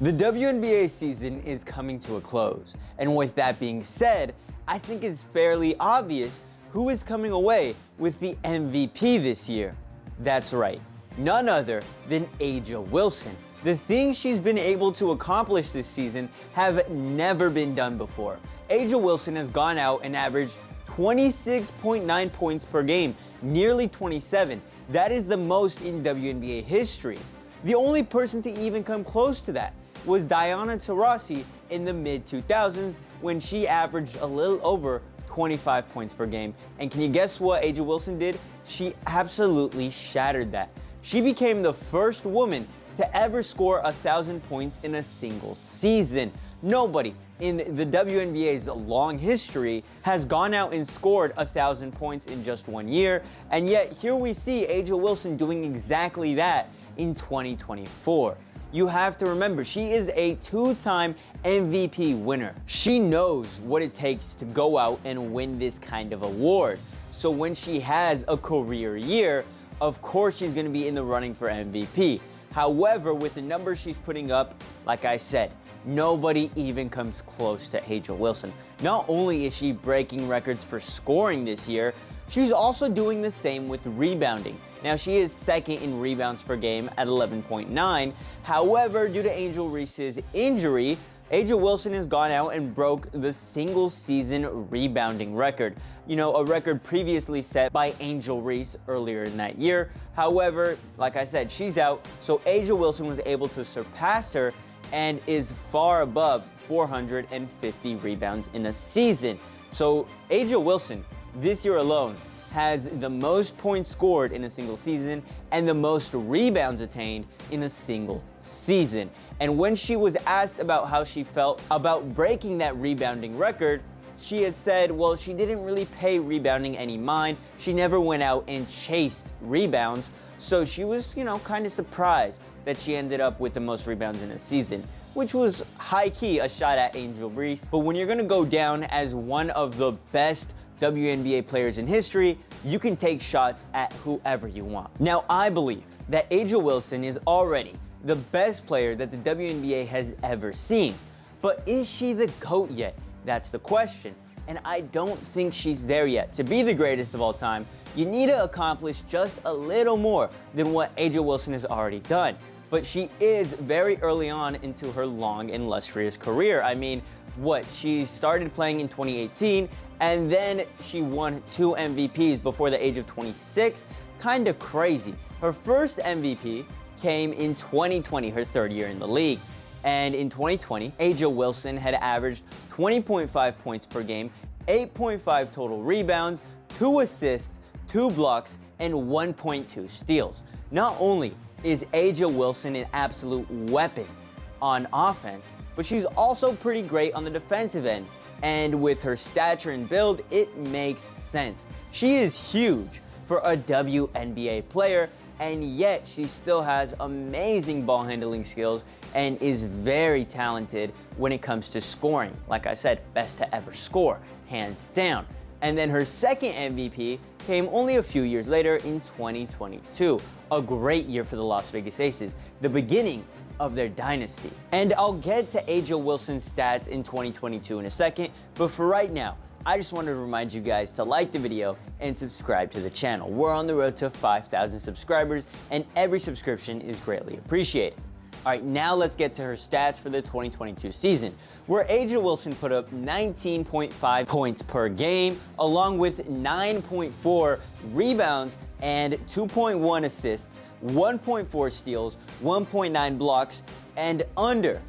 The WNBA season is coming to a close, and with that being said, I think it's fairly obvious who is coming away with the MVP this year. That's right, none other than A'ja Wilson. The things she's been able to accomplish this season have never been done before. A'ja Wilson has gone out and averaged 26.9 points per game, nearly 27. That is the most in WNBA history. The only person to even come close to that was Diana Taurasi in the mid-2000s when she averaged a little over 25 points per game. And can you guess what A'ja Wilson did? She absolutely shattered that. She became the first woman to ever score 1,000 points in a single season. Nobody in the WNBA's long history has gone out and scored 1,000 points in just 1 year, and yet here we see A'ja Wilson doing exactly that in 2024. You have to remember, she is a two-time MVP winner. She knows what it takes to go out and win this kind of award. So when she has a career year, of course she's going to be in the running for MVP. However, with the numbers she's putting up, like I said, nobody even comes close to A'ja Wilson. Not only is she breaking records for scoring this year, she's also doing the same with rebounding. Now, she is second in rebounds per game at 11.9. However, due to Angel Reese's injury, A'ja Wilson has gone out and broke the single season rebounding record. You know, a record previously set by Angel Reese earlier in that year. However, like I said, she's out, so A'ja Wilson was able to surpass her and is far above 450 rebounds in a season. So A'ja Wilson, this year alone, has the most points scored in a single season and the most rebounds attained in a single season. And when she was asked about how she felt about breaking that rebounding record, she had said, well, she didn't really pay rebounding any mind. She never went out and chased rebounds. So she was, kind of surprised that she ended up with the most rebounds in a season, which was high-key a shot at Angel Reese. But when you're gonna go down as one of the best WNBA players in history, you can take shots at whoever you want. Now, I believe that A'ja Wilson is already the best player that the WNBA has ever seen. But is she the GOAT yet? That's the question. And I don't think she's there yet. To be the greatest of all time, you need to accomplish just a little more than what A'ja Wilson has already done. But she is very early on into her long and illustrious career. I mean, she started playing in 2018, and then she won 2 MVPs before the age of 26. Kinda crazy. Her first MVP came in 2020, her third year in the league. And in 2020, A'ja Wilson had averaged 20.5 points per game, 8.5 total rebounds, 2 assists, 2 blocks, and 1.2 steals. Not only is A'ja Wilson an absolute weapon on offense, but she's also pretty great on the defensive end. And with her stature and build, it makes sense. She is huge for a WNBA player, and yet she still has amazing ball handling skills and is very talented when it comes to scoring. Like I said, best to ever score, hands down. And then her second MVP came only a few years later in 2022. A great year for the Las Vegas Aces, the beginning of their dynasty. And I'll get to A'ja Wilson's stats in 2022 in a second, but for right now, I just wanted to remind you guys to like the video and subscribe to the channel. We're on the road to 5,000 subscribers, and every subscription is greatly appreciated. All right, now let's get to her stats for the 2022 season, where A'ja Wilson put up 19.5 points per game, along with 9.4 rebounds and 2.1 assists, 1.4 steals, 1.9 blocks, and under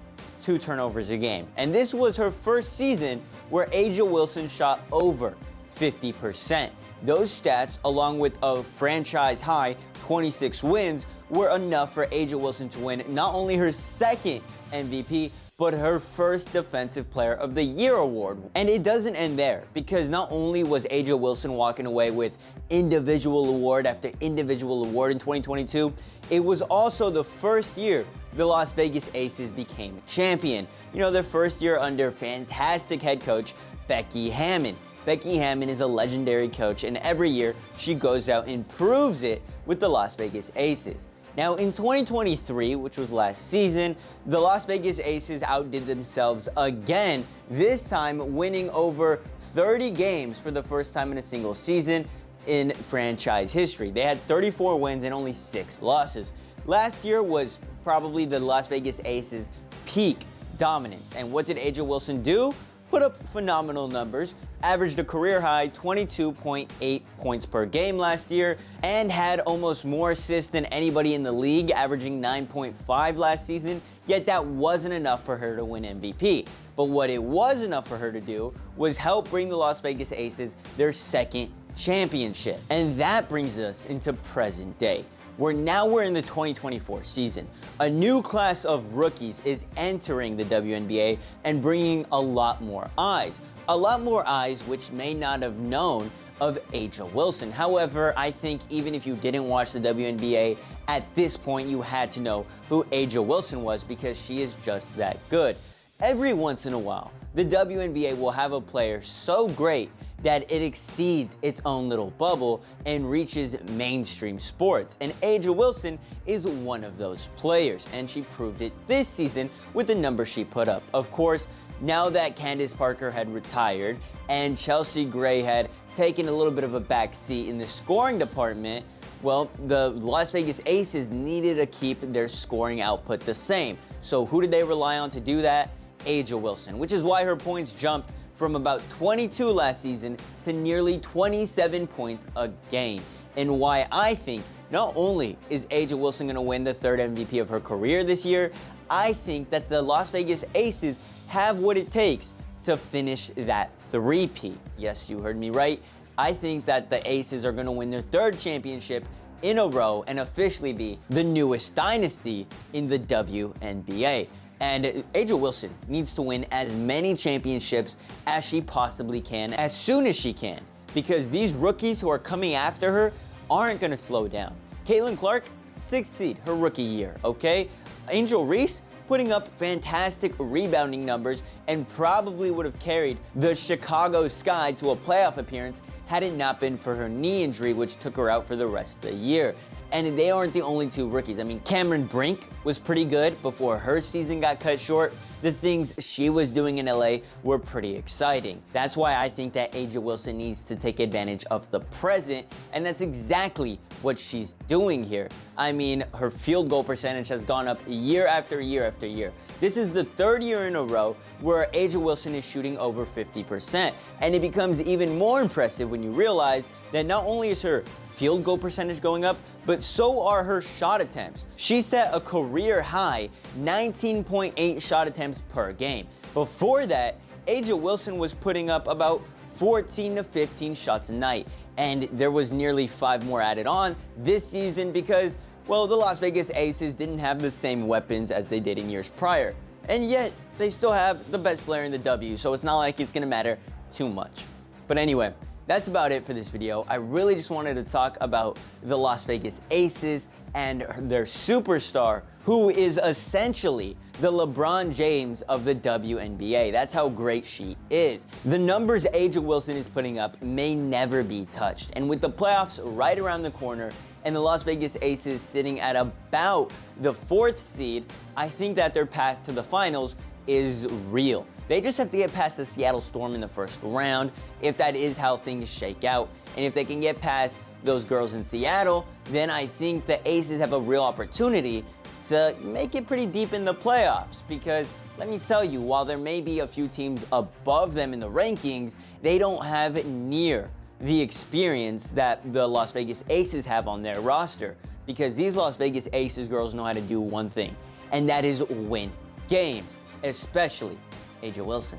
2 turnovers a game. And this was her first season where A'ja Wilson shot over 50%. Those stats, along with a franchise high 26 wins, were enough for A'ja Wilson to win not only her second MVP, but her first Defensive Player of the Year award. And it doesn't end there, because not only was A'ja Wilson walking away with individual award after individual award in 2022, it was also the first year the Las Vegas Aces became a champion. Their first year under fantastic head coach Becky Hammon. Becky Hammon is a legendary coach, and every year she goes out and proves it with the Las Vegas Aces. Now, in 2023, which was last season, the Las Vegas Aces outdid themselves again, this time winning over 30 games for the first time in a single season in franchise history. They had 34 wins and only 6 losses. Last year was probably the Las Vegas Aces' peak dominance. And what did A'ja Wilson do? Put up phenomenal numbers, averaged a career-high 22.8 points per game last year, and had almost more assists than anybody in the league, averaging 9.5 last season, yet that wasn't enough for her to win MVP. But what it was enough for her to do was help bring the Las Vegas Aces their second championship. And that brings us into present day, where now we're in the 2024 season. A new class of rookies is entering the WNBA and bringing a lot more eyes. A lot more eyes which may not have known of A'ja Wilson. However, I think even if you didn't watch the WNBA, at this point you had to know who A'ja Wilson was because she is just that good. Every once in a while, the WNBA will have a player so great that it exceeds its own little bubble and reaches mainstream sports. And A'ja Wilson is one of those players, and she proved it this season with the numbers she put up. Of course, now that Candace Parker had retired and Chelsea Gray had taken a little bit of a back seat in the scoring department, well, the Las Vegas Aces needed to keep their scoring output the same. So who did they rely on to do that? A'ja Wilson, which is why her points jumped from about 22 last season to nearly 27 points a game. And why I think not only is A'ja Wilson going to win the 3rd MVP of her career this year, I think that the Las Vegas Aces have what it takes to finish that three-peat. Yes, you heard me right. I think that the Aces are going to win their 3rd championship in a row and officially be the newest dynasty in the WNBA. And A'ja Wilson needs to win as many championships as she possibly can, as soon as she can, because these rookies who are coming after her aren't going to slow down. Caitlin Clark, 6th seed, her rookie year, okay? Angel Reese, putting up fantastic rebounding numbers and probably would have carried the Chicago Sky to a playoff appearance had it not been for her knee injury, which took her out for the rest of the year. And they aren't the only 2 rookies. I mean, Cameron Brink was pretty good before her season got cut short. The things she was doing in LA were pretty exciting. That's why I think that A'ja Wilson needs to take advantage of the present, and that's exactly what she's doing here. I mean, her field goal percentage has gone up year after year after year. This is the 3rd year in a row where A'ja Wilson is shooting over 50%, and it becomes even more impressive when you realize that not only is her field goal percentage going up, but so are her shot attempts. She set a career high 19.8 shot attempts per game. Before that, A'ja Wilson was putting up about 14 to 15 shots a night, and there was nearly 5 more added on this season because, well, the Las Vegas Aces didn't have the same weapons as they did in years prior. And yet, they still have the best player in the W, so it's not like it's gonna matter too much. But anyway, that's about it for this video. I really just wanted to talk about the Las Vegas Aces and their superstar, who is essentially the LeBron James of the WNBA. That's how great she is. The numbers A'ja Wilson is putting up may never be touched. And with the playoffs right around the corner and the Las Vegas Aces sitting at about the 4th seed, I think that their path to the finals is real. They just have to get past the Seattle Storm in the 1st round, if that is how things shake out. And if they can get past those girls in Seattle, then I think the Aces have a real opportunity to make it pretty deep in the playoffs. Because let me tell you, while there may be a few teams above them in the rankings, they don't have near the experience that the Las Vegas Aces have on their roster. Because these Las Vegas Aces girls know how to do one thing, and that is win games, especially A'ja Wilson.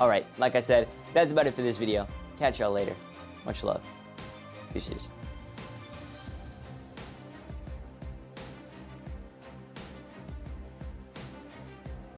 All right, like I said, that's about it for this video. Catch y'all later. Much love. Deuces.